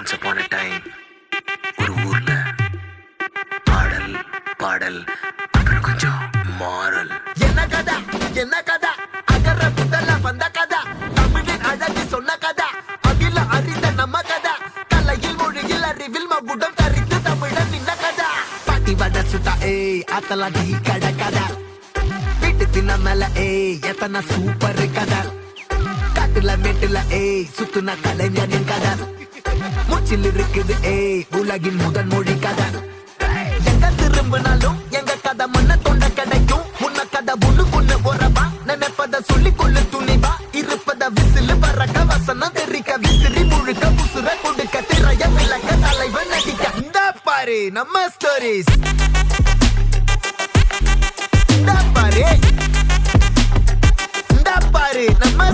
once upon a time ஒரு ஊர்ல ஆடல் பாடல் அப்புறம் கொஞ்சம் மாறல். என்ன கதை அகர புதல வந்த கதை, தமிழின் அழகு சொன்ன கதை, அகில அறிந்த நம்ம கதை, கலையில் மொழியில் அறிவில் மகுடம் தரித்து தமிழன் நின்ன கதை. பாட்டி வட சுட்டா அத்தலா டீ கடை கதை, வீட்டு தின்ன மேல எத்தனை சூப்பர் கதை, காட்டுல மேட்டுல சுத்துன கலைஞனின் கதை, மூச்சில் இருக்குது உலகின் முதன் மொழி கதை. எங்க திரும்பினாலும் எங்க கதை மண்ண தொண்ட கிடைக்கும், முன்ன கதை ஒண்ணு போறவா நினைப்பத சொல்லி கொள்ளு துணிவா, இருப்பத விசிலு பறக்க வசனம் தெரிக்க விசிறி முழுக்க புசுர கொடுக்க திரைய விளக்க தலைவன் நடிக்க. இந்த பாரு நம்ம ஸ்டோரிஸ், இந்த பாரு நம்ம